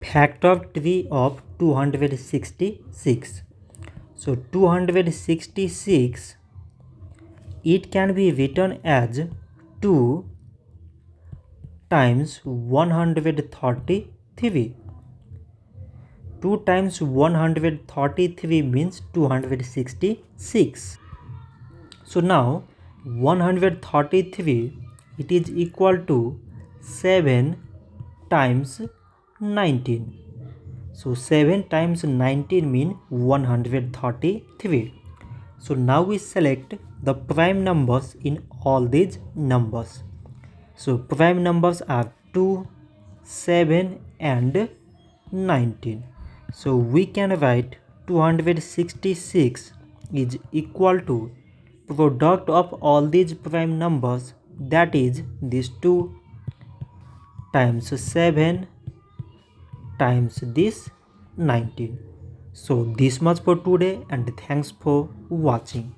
Factor tree of 266. So 266, it can be written as 2 times 133. 2 times 133 means 266. So now 133, it is equal to 7 times 19. So 7 times 19 mean 133. So now we select the prime numbers in all these numbers. So prime numbers are 2, 7 and 19. So we can write 266 is equal to product of all these prime numbers, that is this 2 times 7 times this 19. So this much for today, and thanks for watching.